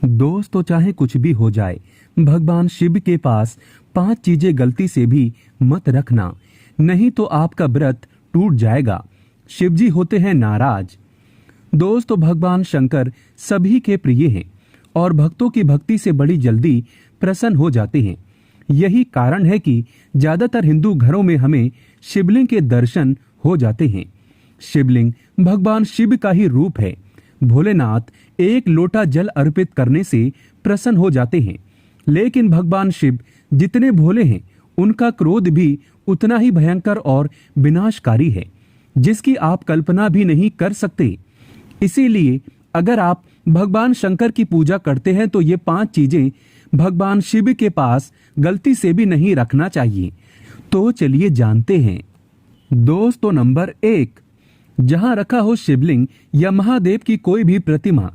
दोस्तों, चाहे कुछ भी हो जाए, भगवान शिव के पास 5 चीजें गलती से भी मत रखना, नहीं तो आपका व्रत टूट जाएगा। शिव जी होते हैं नाराज। दोस्तों, भगवान शंकर सभी के प्रिय हैं और भक्तों की भक्ति से बड़ी जल्दी प्रसन्न हो जाते हैं। यही कारण है कि ज्यादातर हिंदू घरों में हमें शिवलिंग के दर्शन हो जाते हैं। शिवलिंग भगवान शिव का ही रूप है। भोलेनाथ एक लोटा जल अर्पित करने से प्रसन्न हो जाते हैं, लेकिन भगवान शिव जितने भोले हैं, उनका क्रोध भी उतना ही भयंकर और विनाशकारी है, जिसकी आप कल्पना भी नहीं कर सकते। इसीलिए अगर आप भगवान शंकर की पूजा करते हैं तो ये 5 चीजें भगवान शिव के पास गलती से भी नहीं रखना चाहिए। तो चलिए जानते हैं। दोस्तों, नंबर 1, जहां रखा हो शिवलिंग या महादेव की कोई भी प्रतिमा,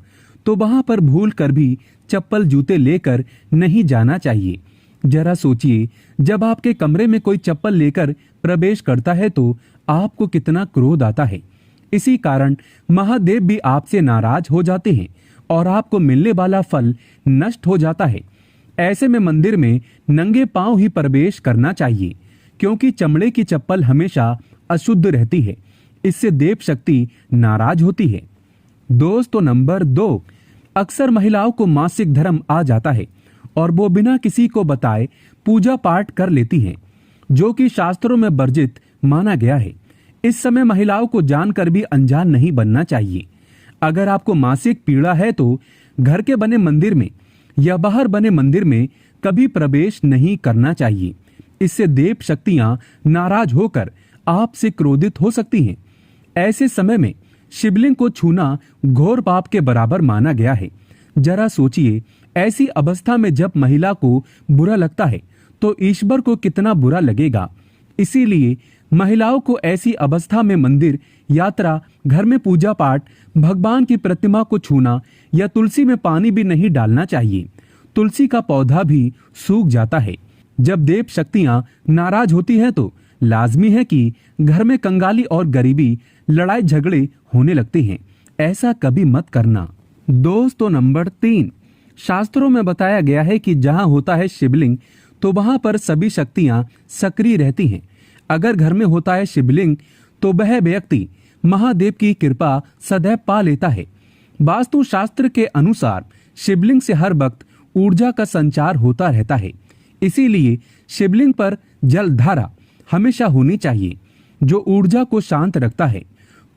तो वहां पर भूल कर भी चप्पल जूते लेकर नहीं जाना चाहिए। जरा सोचिए, जब आपके कमरे में कोई चप्पल लेकर प्रवेश करता है तो आपको कितना क्रोध आता है। इसी कारण महादेव भी आपसे नाराज हो जाते हैं और आपको मिलने वाला फल नष्ट हो जाता है। ऐसे में मंदिर में नंगे पांव ही प्रवेश करना चाहिए, क्योंकि चमड़े की चप्पल हमेशा अशुद्ध रहती है। इससे देव शक्ति नाराज होती है। दोस्तों, नंबर 2, अक्सर महिलाओं को मासिक धर्म आ जाता है और वो बिना किसी को बताए पूजा पाठ कर लेती हैं, जो कि शास्त्रों में वर्जित माना गया है। इस समय महिलाओं को जानकर भी अनजान नहीं बनना चाहिए। अगर आपको मासिक पीड़ा है तो घर के बने मंदिर में या बाहर बने मंदिर में कभी प्रवेश नहीं करना चाहिए। इससे देव शक्तियां नाराज होकर आपसे क्रोधित हो सकती हैं। ऐसे समय में शिवलिंग को छूना घोर पाप के बराबर माना गया है। जरा सोचिए, ऐसी अवस्था में जब महिला को बुरा लगता है तो ईश्वर को कितना बुरा लगेगा। इसीलिए महिलाओं को ऐसी अवस्था में मंदिर, यात्रा, घर में पूजा पाठ, भगवान की प्रतिमा को छूना या तुलसी में पानी भी नहीं डालना चाहिए। तुलसी का पौधा भी सूख जाता है। जब देव शक्तियां नाराज होती हैं तो लाजमी है कि घर में कंगाली और गरीबी, लड़ाई झगड़े होने लगते हैं। ऐसा कभी मत करना। दोस्तों, नंबर 3, शास्त्रों में बताया गया है कि जहां होता है शिवलिंग तो वहां पर सभी शक्तियां सक्रिय रहती हैं। अगर घर में होता है शिवलिंग तो वह व्यक्ति महादेव की कृपा सदैव पा लेता है। वास्तु शास्त्र के अनुसार शिवलिंग से हर वक्त ऊर्जा का संचार होता रहता है। इसीलिए शिवलिंग पर जल धारा हमेशा होनी चाहिए, जो ऊर्जा को शांत रखता है।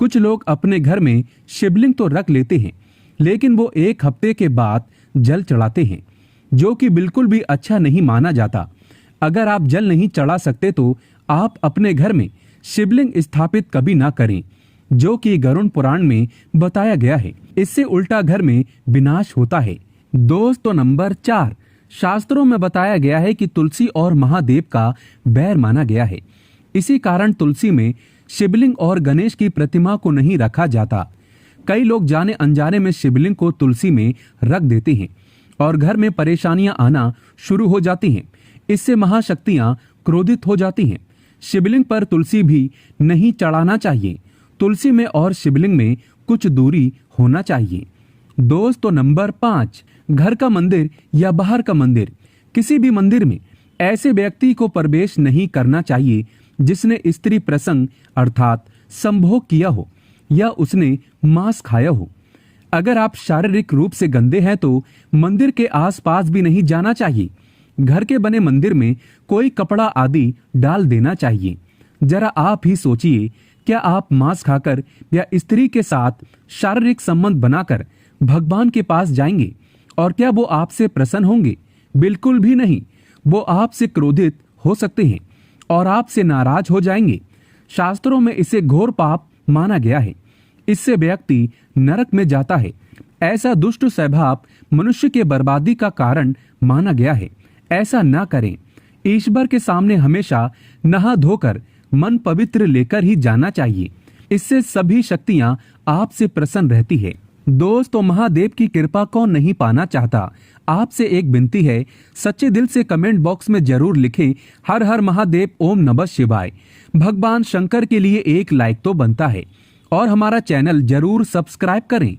कुछ लोग अपने घर में शिवलिंग तो रख लेते हैं, लेकिन वो 1 हफ्ते के बाद जल चढ़ाते हैं, जो कि बिल्कुल भी अच्छा नहीं माना जाता। अगर आप जल नहीं चढ़ा सकते तो आप अपने घर में शिवलिंग स्थापित कभी ना करें, जो कि गरुड़ पुराण में बताया गया है। इससे उल्टा घर में विनाश होता है। दोस्तों, नंबर 4, शास्त्रों में बताया गया है कि तुलसी और महादेव का बैर माना गया है। इसी कारण तुलसी में शिवलिंग और गणेश की प्रतिमा को नहीं रखा जाता। कई लोग जाने अनजाने में शिवलिंग को तुलसी में रख देते हैं और घर में परेशानियां आना शुरू हो जाती हैं। इससे महाशक्तियां क्रोधित हो जाती हैं। शिवलिंग पर तुलसी भी नहीं चढ़ाना चाहिए। तुलसी में और शिवलिंग में कुछ दूरी होना चाहिए। दोस्तों, नंबर 5, घर का मंदिर या बाहर का मंदिर, किसी भी मंदिर में ऐसे व्यक्ति को प्रवेश नहीं करना चाहिए जिसने स्त्री प्रसंग अर्थात संभोग किया हो या उसने मांस खाया हो। अगर आप शारीरिक रूप से गंदे हैं तो मंदिर के आसपास भी नहीं जाना चाहिए। घर के बने मंदिर में कोई कपड़ा आदि डाल देना चाहिए। जरा आप ही सोचिए, क्या आप मांस खाकर या स्त्री के साथ शारीरिक संबंध बनाकर भगवान के पास जाएंगे और क्या वो आपसे प्रसन्न होंगे? बिल्कुल भी नहीं। वो आपसे क्रोधित हो सकते हैं और आपसे नाराज हो जाएंगे। शास्त्रों में इसे घोर पाप माना गया है। इससे व्यक्ति नरक में जाता है। ऐसा दुष्ट स्वभाव मनुष्य के बर्बादी का कारण माना गया है। ऐसा ना करें। ईश्वर के सामने हमेशा नहा धोकर मन पवित्र लेकर ही जाना चाहिए। इससे सभी शक्तियां आपसे प्रसन्न रहती है। दोस्तों, महादेव की कृपा कौन नहीं पाना चाहता? आपसे एक विनती है, सच्चे दिल से कमेंट बॉक्स में जरूर लिखें हर हर महादेव, ओम नमः शिवाय। भगवान शंकर के लिए एक लाइक तो बनता है और हमारा चैनल जरूर सब्सक्राइब करें।